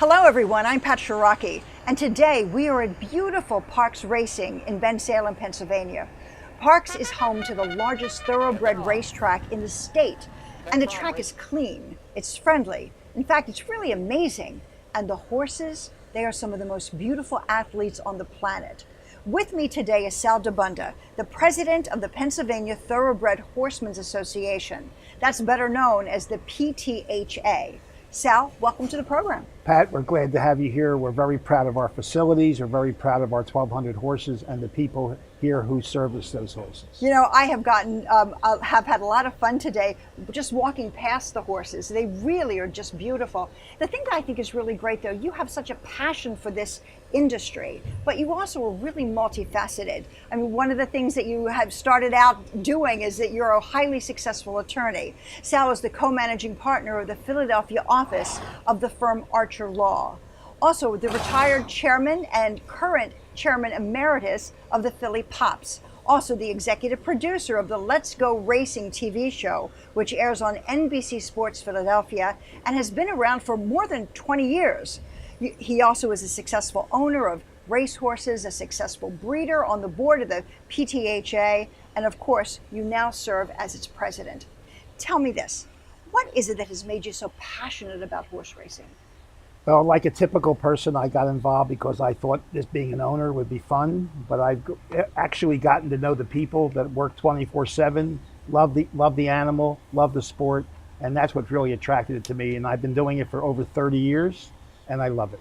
Hello everyone, I'm Pat Shiraki, and today we are at beautiful Parks Racing in Bensalem, Pennsylvania. Parks is home to the largest thoroughbred racetrack in the state, and the track is clean, it's friendly. In fact, it's really amazing. And the horses, they are some of the most beautiful athletes on the planet. With me today is Sal DeBunda, the president of the Pennsylvania Thoroughbred Horsemen's Association. That's better known as the PTHA. Sal, welcome to the program. Pat, we're glad to have you here. We're very proud of our facilities. We're very proud of our 1,200 horses and the people here who service those horses. You know, I have have had a lot of fun today just walking past the horses. They really are just beautiful. The thing that I think is really great, though, you have such a passion for this industry, but you also are really multifaceted. I mean, one of the things that you have started out doing is that you're a highly successful attorney. Sal is the co-managing partner of the Philadelphia office of the firm Archer Law. Also, the retired chairman and current chairman emeritus of the Philly Pops. Also, the executive producer of the Let's Go Racing TV show, which airs on NBC Sports Philadelphia and has been around for more than 20 years. He also is a successful owner of racehorses, a successful breeder on the board of the PTHA, and of course, you now serve as its president. Tell me this, what is it that has made you so passionate about horse racing? Well, like a typical person, I got involved because I thought this being an owner would be fun, but I've actually gotten to know the people that work 24/7, love the animal, love the sport, and that's what really attracted it to me. And I've been doing it for over 30 years, and I love it.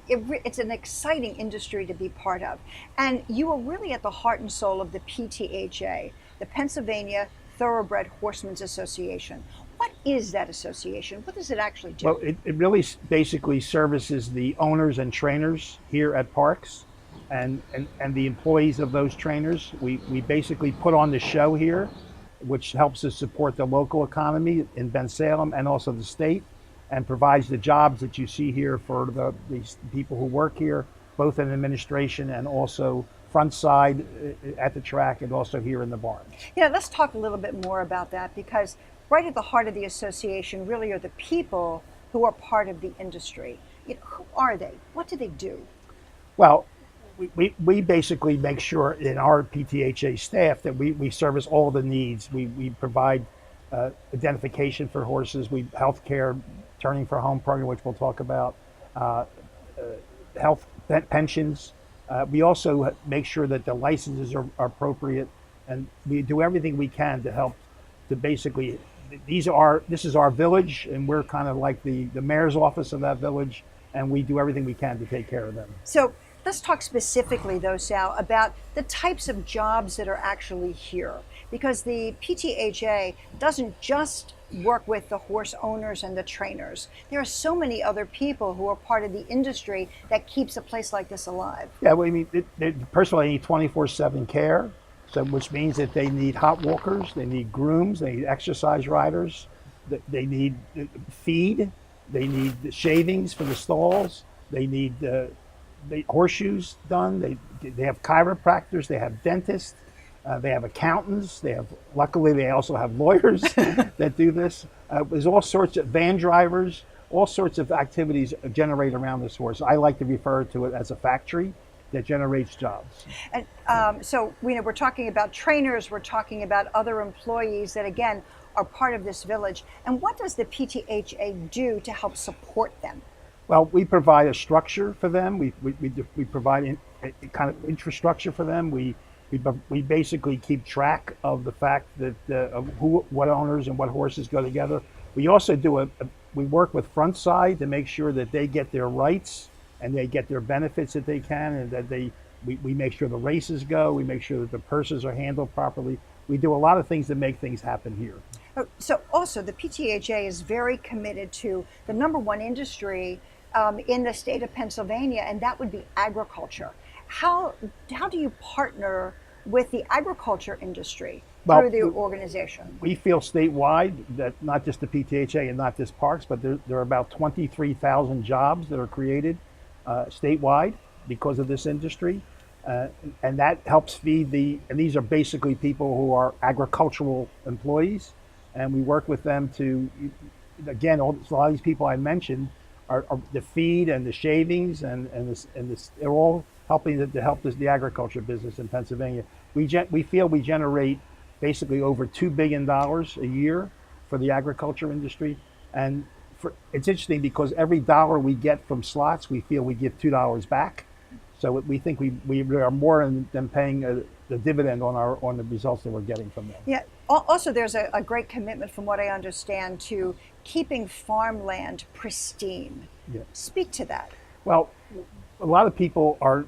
It's an exciting industry to be part of. And you are really at the heart and soul of the PTHA, the Pennsylvania Thoroughbred Horsemen's Association. What is that association? What does it actually do? Well, it really basically services the owners and trainers here at Parks and the employees of those trainers. We basically put on the show here, which helps us support the local economy in Bensalem and also the state, and provides the jobs that you see here for these people who work here, both in administration and also front side at the track and also here in the barn. Yeah, let's talk a little bit more about that, because right at the heart of the association really are the people who are part of the industry. You know, who are they? What do they do? Well, we basically make sure in our PTHA staff that we service all the needs. We provide identification for horses, healthcare, turning for home program, which we'll talk about, health pensions. We also make sure that the licenses are appropriate, and we do everything we can to help to basically, this is our village, and we're kind of like the mayor's office of that village, and we do everything we can to take care of them. So let's talk specifically, though, Sal, about the types of jobs that are actually here, because the PTHA doesn't just work with the horse owners and the trainers. There are so many other people who are part of the industry that keeps a place like this alive. Yeah, well, I mean, personally, they need 24/7 care, so which means that they need hot walkers, they need grooms, they need exercise riders, they need feed, they need shavings for the stalls, they need horseshoes done, they have chiropractors, they have dentists, they have accountants, luckily they also have lawyers that do this. There's all sorts of van drivers, all sorts of activities generate around this horse. I like to refer to it as a factory that generates jobs. And so we're talking about trainers, we're talking about other employees that, again, are part of this village. And what does the PTHA do to help support them? Well, we provide a structure for them. We provide a kind of infrastructure for them. We basically keep track of the fact that what owners and what horses go together. We also we work with front side to make sure that they get their rights and they get their benefits that they can, and that we make sure the races go. We make sure that the purses are handled properly. We do a lot of things to make things happen here. So also the PTHA is very committed to the #1 industry in the state of Pennsylvania, and that would be agriculture. How do you partner with the agriculture industry through the organization? We feel statewide that not just the PTHA and not just Parks, but there are about 23,000 jobs that are created statewide because of this industry. And that helps feed and these are basically people who are agricultural employees. And we work with them to, again, a lot of these people I mentioned are the feed and the shavings and they're all helping to help the agriculture business in Pennsylvania. We feel we generate basically over $2 billion a year for the agriculture industry, and it's interesting because every dollar we get from slots, we feel we give $2 back. So we think we are more than paying the dividend on the results that we're getting from them. Yeah. Also, there's a great commitment, from what I understand, to keeping farmland pristine. Yeah. Speak to that. Well, a lot of people are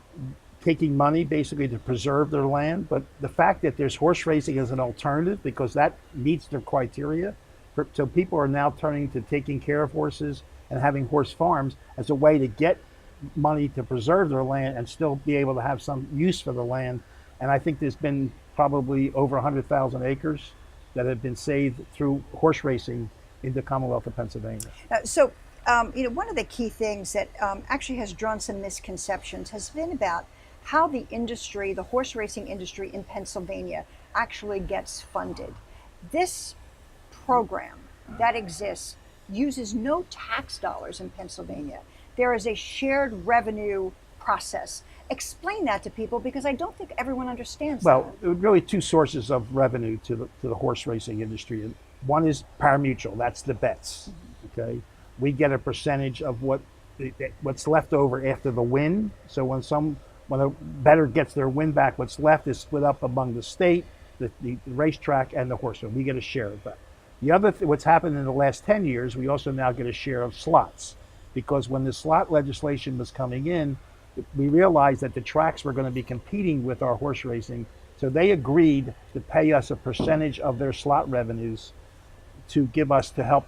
taking money basically to preserve their land, but the fact that there's horse racing as an alternative, because that meets their criteria, so people are now turning to taking care of horses and having horse farms as a way to get money to preserve their land and still be able to have some use for the land. And I think there's been probably over 100,000 acres that have been saved through horse racing in the Commonwealth of Pennsylvania. One of the key things that actually has drawn some misconceptions has been about how the industry, the horse racing industry in Pennsylvania, actually gets funded. This program that exists uses no tax dollars in Pennsylvania. There is a shared revenue process. Explain that to people, because I don't think everyone understands that. Well, really two sources of revenue to the horse racing industry. One is pari-mutuel, that's the bets. Okay, we get a percentage of what's left over after the win. So when a bettor gets their win back, what's left is split up among the state, the racetrack, and the horseman. We get a share of that. The other what's happened in the last 10 years, we also now get a share of slots, because when the slot legislation was coming in, we realized that the tracks were going to be competing with our horse racing, so they agreed to pay us a percentage of their slot revenues to give us to help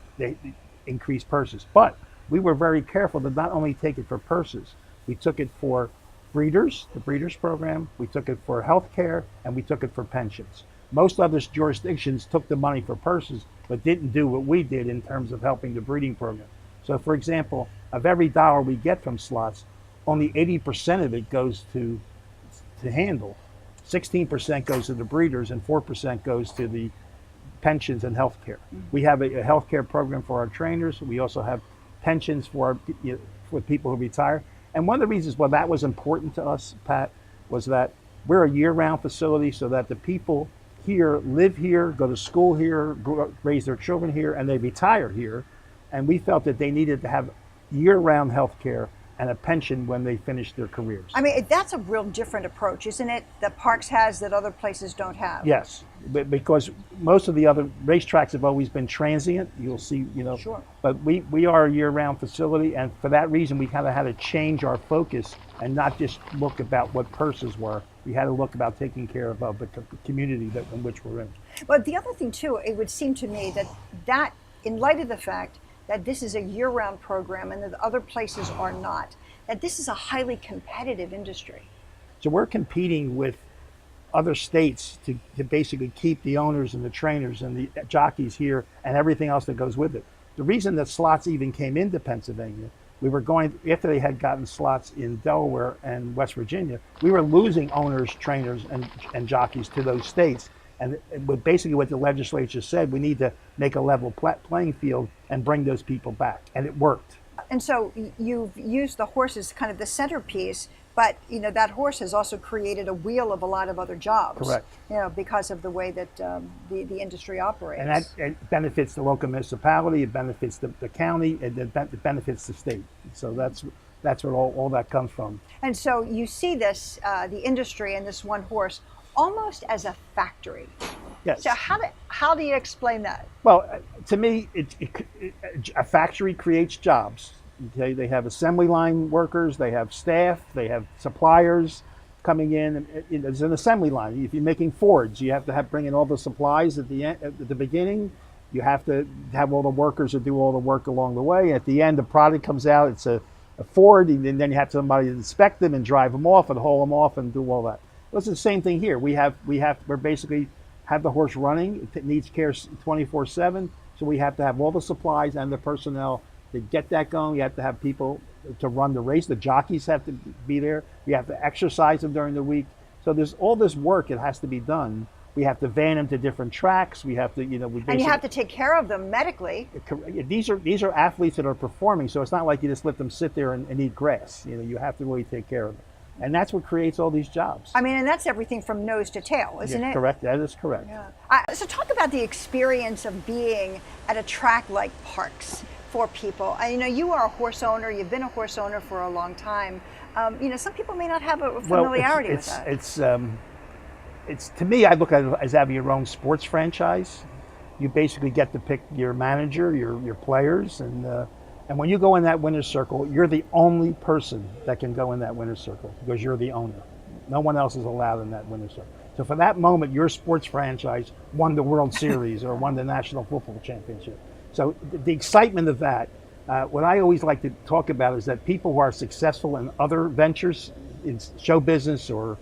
increase purses. But we were very careful to not only take it for purses, we took it for breeders, the breeders program, we took it for health care, and we took it for pensions. Most other jurisdictions took the money for purses, but didn't do what we did in terms of helping the breeding program. So for example, of every dollar we get from slots, only 80% of it goes to handle. 16% goes to the breeders and 4% goes to the pensions and health care. We have a health care program for our trainers. We also have pensions for people who retire. And one of the reasons why that was important to us, Pat, was that we're a year-round facility, so that the people here live here, go to school here, raise their children here, and they retire here. And we felt that they needed to have year-round health care and a pension when they finish their careers. I mean, that's a real different approach, isn't it? That Parks has that other places don't have. Yes, but because most of the other racetracks have always been transient, you'll see, Sure. But we are a year-round facility, and for that reason, we kind of had to change our focus and not just look about what purses were. We had to look about taking care of the community in which we're in. But the other thing too, it would seem to me that in light of the fact that this is a year-round program and that other places are not, that this is a highly competitive industry. So we're competing with other states to basically keep the owners and the trainers and the jockeys here and everything else that goes with it. The reason that slots even came into Pennsylvania, after they had gotten slots in Delaware and West Virginia, we were losing owners, trainers, and jockeys to those states. And basically what the legislature said, we need to make a level playing field and bring those people back. And it worked. And so you've used the horse as kind of the centerpiece, but that horse has also created a wheel of a lot of other jobs. Correct. Because of the way that the industry operates. And that it benefits the local municipality, it benefits the county, and it benefits the state. So that's where all that comes from. And so you see this, the industry and this one horse, almost as a factory. Yes. So how do you explain that? Well, to me, a factory creates jobs. Okay, they have assembly line workers, they have staff, they have suppliers coming in. It's an assembly line. If you're making Fords, you have to bring in all the supplies at the beginning. You have to have all the workers that do all the work along the way. At the end, the product comes out. It's a Ford, and then you have somebody to inspect them and drive them off and haul them off and do all that. Well, it's the same thing here. We're basically have the horse running. It needs care 24/7. So we have to have all the supplies and the personnel to get that going. You have to have people to run the race. The jockeys have to be there. You have to exercise them during the week. So there's all this work that has to be done. We have to van them to different tracks. We have to, we And you basically, have to take care of them medically. these are athletes that are performing, so it's not like you just let them sit there and eat grass. You have to really take care of them, and that's what creates all these jobs. I mean, and that's everything from nose to tail, isn't it? Correct. That is correct. Yeah. So talk about the experience of being at a track like Parks for people. You are a horse owner. You've been a horse owner for a long time. Some people may not have a familiarity with that. It's to me, I look at it as having your own sports franchise. You basically get to pick your manager, your players, and when you go in that winner's circle, you're the only person that can go in that winner's circle because you're the owner. No one else is allowed in that winner's circle. So for that moment, your sports franchise won the World Series or won the National Football Championship. So the excitement of that, what I always like to talk about is that people who are successful in other ventures, in show business or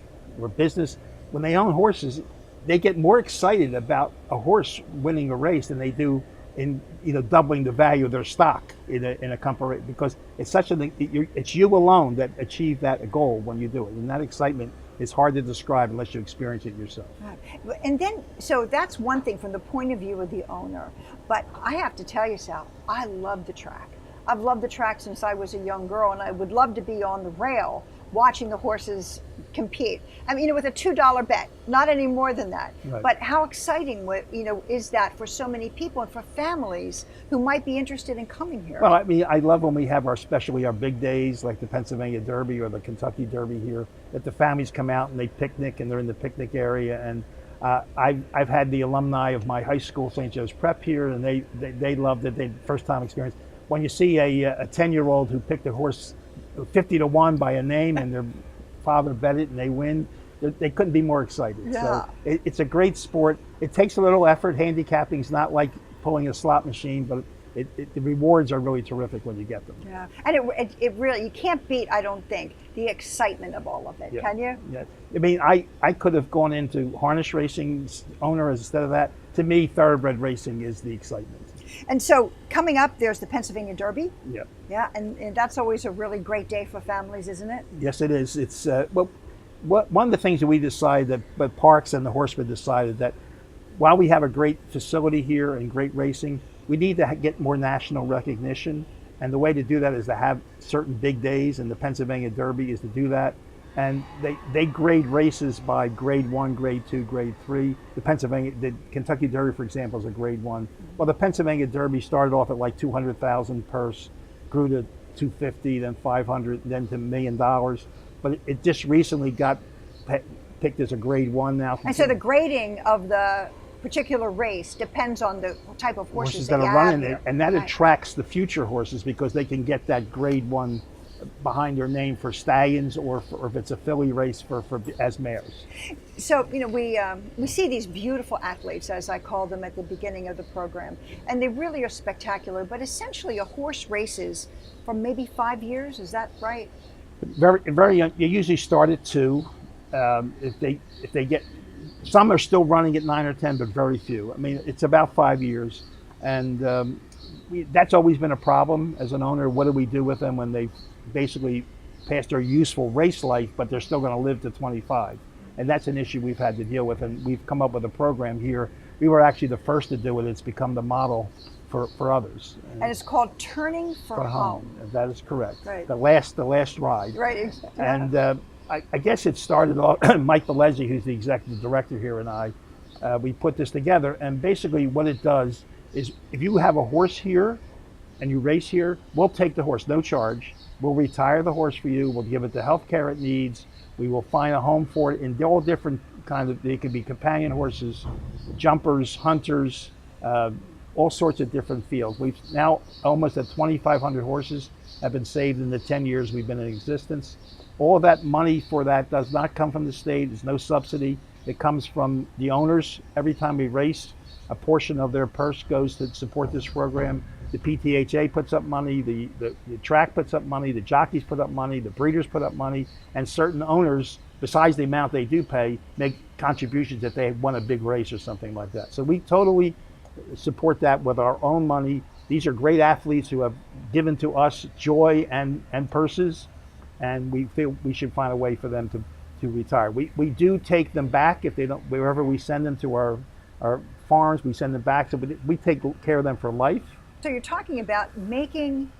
business, when they own horses, they get more excited about a horse winning a race than they do in doubling the value of their stock in a company, because it's such it's you alone that achieve that goal when you do it, and that excitement is hard to describe unless you experience it yourself. Right. And then, so that's one thing from the point of view of the owner. But I have to tell you, Sal, I love the track. I've loved the track since I was a young girl, and I would love to be on the rail watching the horses compete. I mean, with a $2 bet, not any more than that. Right. But how exciting, is that for so many people and for families who might be interested in coming here? Well, I mean, I love when we have especially our big days like the Pennsylvania Derby or the Kentucky Derby here, that the families come out and they picnic and they're in the picnic area. And I've had the alumni of my high school, St. Joe's Prep, here, and they loved it. They first time experience. When you see a 10-year-old who picked a horse 50-1 by a name and their father bet it and they win, they couldn't be more excited. Yeah. So it's a great sport. It takes a little effort. Handicapping is not like pulling a slot machine, but the rewards are really terrific when you get them. Yeah, and it really, you can't beat, I don't think, the excitement of all of it, Yeah. can you? Yeah. I mean, I could have gone into harness racing owner instead of that. To me, thoroughbred racing is the excitement. And so coming up, there's the Pennsylvania Derby. Yeah. Yeah, and that's always a really great day for families, isn't it? Yes, it is. It's one of the things that we decided, but Parks and the Horsemen decided that while we have a great facility here and great racing, we need to get more national recognition. And the way to do that is to have certain big days, and the Pennsylvania Derby is to do that. And they grade races by grade 1, grade 2, grade 3. The Kentucky Derby, for example, is a grade 1. Well, the Pennsylvania Derby started off at like 200,000 purse, grew to 250, then 500, then to $1 million. But it just recently got picked as a grade 1 now. And so the grading of the particular race depends on the type of horses that you are have running here. it, and that Right. attracts the future horses because they can get that grade 1 behind their name for stallions, or if it's a filly race for as mares. So we see these beautiful athletes, as I call them at the beginning of the program, and they really are spectacular. But essentially, a horse races for maybe 5 years. Is that right? Very, very young. You usually start at 2. If they get, some are still running at 9 or 10, but very few. I mean, it's about 5 years, and that's always been a problem as an owner. What do we do with them when they basically past their useful race life, but they're still going to live to 25? And that's an issue we've had to deal with, and we've come up with a program here. We were actually the first to do it. It's become the model for others. And it's called Turning for Home. That is correct. Right. The last ride. Right. Exactly. And I guess it started off, Mike Bellezzi, who's the executive director here, and I, we put this together. And basically what it does is if you have a horse here and you race here, we'll take the horse, no charge. We'll retire the horse for you. We'll give it the health care it needs. We will find a home for it in all different kinds of, they can be companion horses, jumpers, hunters, all sorts of different fields. We've now almost at 2,500 horses have been saved in the 10 years we've been in existence. All of that money for that does not come from the state. There's no subsidy. It comes from the owners. Every time we race, a portion of their purse goes to support this program. The PTHA puts up money, the track puts up money, the jockeys put up money, the breeders put up money, and certain owners, besides the amount they do pay, make contributions if they won a big race or something like that. So we totally support that with our own money. These are great athletes who have given to us joy and purses, and we feel we should find a way for them to retire. We do take them back if they don't, wherever we send them to our farms, we send them back. So we take care of them for life. So you're talking about making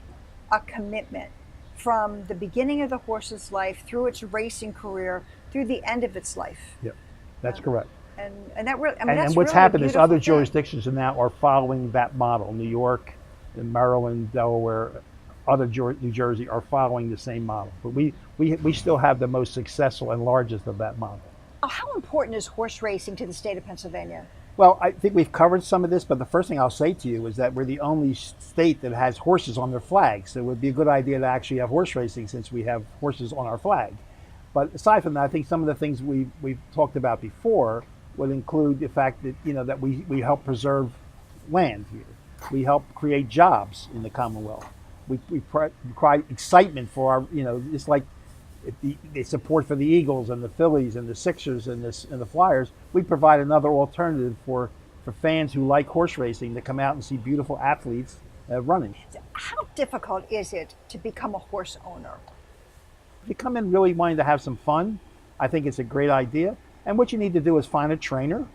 a commitment from the beginning of the horse's life through its racing career through the end of its life. Yep, that's correct. And that really, I mean, that's And what's really happened a is other beautiful thing. jurisdictions now are following that model. New York, and Maryland, Delaware, New Jersey are following the same model. But we still have the most successful and largest of that model. How important is horse racing to the state of Pennsylvania? Well, I think we've covered some of this, but the first thing I'll say to you is that we're the only state that has horses on their flag. So it would be a good idea to actually have horse racing since we have horses on our flag. But aside from that, I think some of the things we've talked about before would include the fact that, that we help preserve land here. We help create jobs in the Commonwealth. We provide excitement for our, it's like the support for the Eagles and the Phillies and the Sixers and the Flyers. We provide another alternative for fans who like horse racing to come out and see beautiful athletes running. How difficult is it to become a horse owner? If you come in really wanting to have some fun, I think it's a great idea. And what you need to do is find a trainer.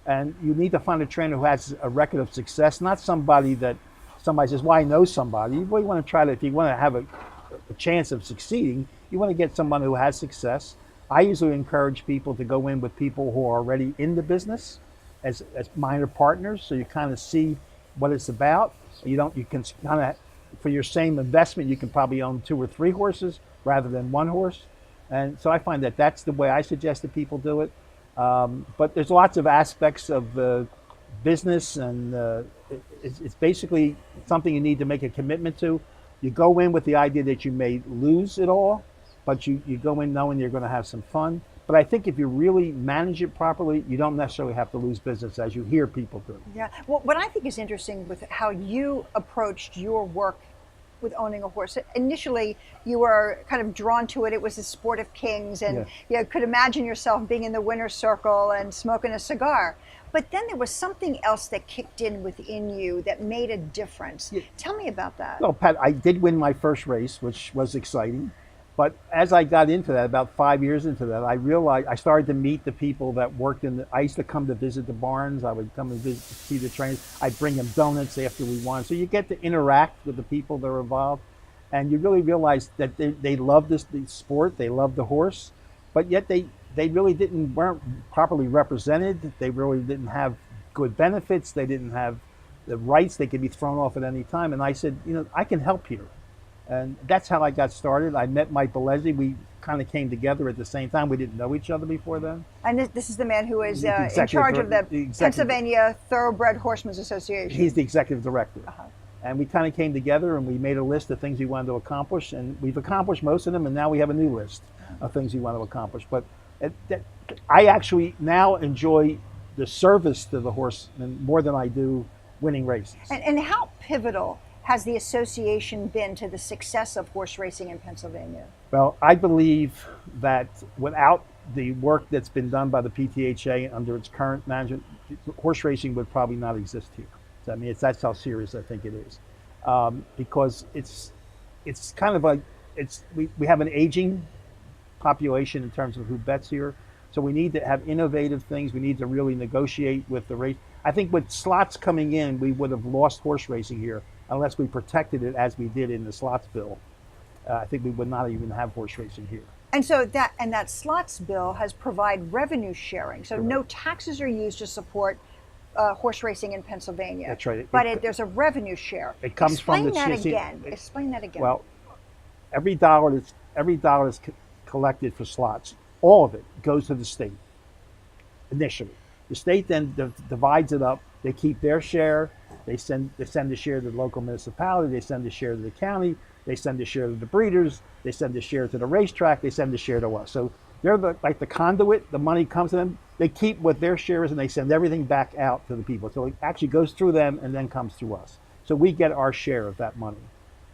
And you need to find a trainer who has a record of success, not somebody says, well, I know somebody. You really want to try to, if you want to have a chance of succeeding, you want to get someone who has success. I usually encourage people to go in with people who are already in the business as minor partners, so you kind of see what it's about. You can kind of, for your same investment, you can probably own 2 or 3 horses rather than 1 horse. And so I find that that's the way I suggest that people do it. But there's lots of aspects of the business, and it's basically something you need to make a commitment to. You go in with the idea that you may lose it all, but you go in knowing you're going to have some fun. But I think if you really manage it properly, you don't necessarily have to lose business, as you hear people do. Yeah. Well, what I think is interesting with how you approached your work with owning a horse. Initially, you were kind of drawn to it. It was the sport of kings, and you could imagine yourself being in the winner's circle and smoking a cigar. But then there was something else that kicked in within you that made a difference. Yeah. Tell me about that. Well, Pat, I did win my first race, which was exciting. But as I got into that, about 5 years into that, I realized I started to meet the people that worked I used to come to visit the barns. I would come and visit to see the trainers. I'd bring them donuts after we won. So you get to interact with the people that are involved. And you really realize that they love the sport, they love the horse, but yet they really weren't properly represented. They really didn't have good benefits. They didn't have the rights. They could be thrown off at any time. And I said, I can help here. And that's how I got started. I met Mike Bellezzi. We kind of came together at the same time. We didn't know each other before then. And this is the man who is in charge of the Pennsylvania Thoroughbred Horsemen's Association. He's the executive director. And we kind of came together and we made a list of things we wanted to accomplish. And we've accomplished most of them. And now we have a new list of things we want to accomplish. But I actually now enjoy the service to the horse more than I do winning races. And how pivotal has the association been to the success of horse racing in Pennsylvania? Well, I believe that without the work that's been done by the PTHA under its current management, horse racing would probably not exist here. So, I mean, that's how serious I think it is, because it's kind of like we have an aging population in terms of who bets here. So we need to have innovative things. We need to really negotiate with the race. I think with slots coming in, we would have lost horse racing here unless we protected it as we did in the slots bill. I think we would not even have horse racing here. And so that slots bill has provided revenue sharing. So no taxes are used to support horse racing in Pennsylvania. That's right. But there's a revenue share. It comes from the Explain that again. Well, every dollar that's collected for slots, all of it goes to the state initially. The state then divides it up. They keep their share. They send a share to the local municipality. They send a share to the county. They send a share to the breeders. They send a share to the racetrack. They send a share to us. So they're like the conduit. The money comes to them. They keep what their share is, and they send everything back out to the people. So it actually goes through them and then comes through us. So we get our share of that money.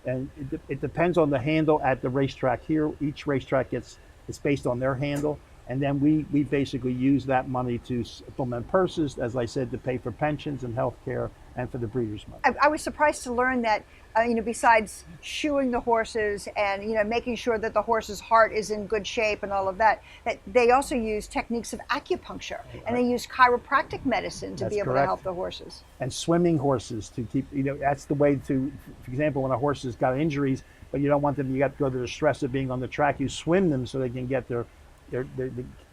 And it depends on the handle at the racetrack here. Each racetrack it's based on their handle. And then we basically use that money to supplement purses, as I said, to pay for pensions and health care and for the breeder's month. I was surprised to learn that, besides shoeing the horses and, making sure that the horse's heart is in good shape and all of that, that they also use techniques of acupuncture and they use chiropractic medicine to That's be able correct. to help the horses. And swimming horses to keep, that's the way to, for example, when a horse has got injuries, but you don't want them, you got to go to the stress of being on the track, you swim them so they can get their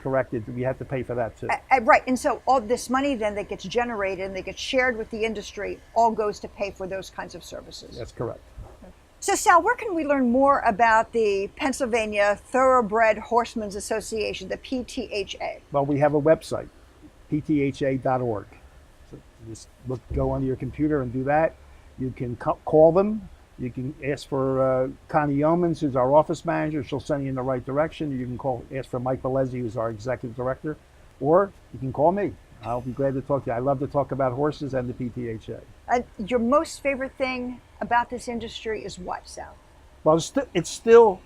corrected. We have to pay for that too. Right, and so all this money then that gets generated and that gets shared with the industry all goes to pay for those kinds of services. That's correct. So Sal, where can we learn more about the Pennsylvania Thoroughbred Horsemen's Association, the PTHA? Well, we have a website, PTHA.org. So just go onto your computer and do that. You can call them. You can ask for Connie Yeomans, who's our office manager. She'll send you in the right direction. You can ask for Mike Bellezzi, who's our executive director, or you can call me. I'll be glad to talk to you. I love to talk about horses and the PTHA. Your most favorite thing about this industry is what, Sal? Well, it's still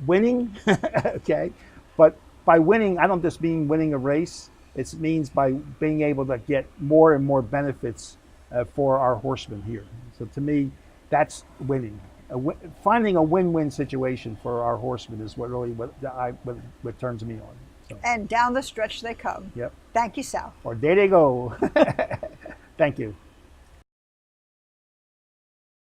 winning, okay? But by winning, I don't just mean winning a race. It means by being able to get more and more benefits for our horsemen here. So to me, that's winning. Finding a win-win situation for our horsemen is what really what turns me on. So. And down the stretch they come. Yep. Thank you, Sal. Or there they go. Thank you.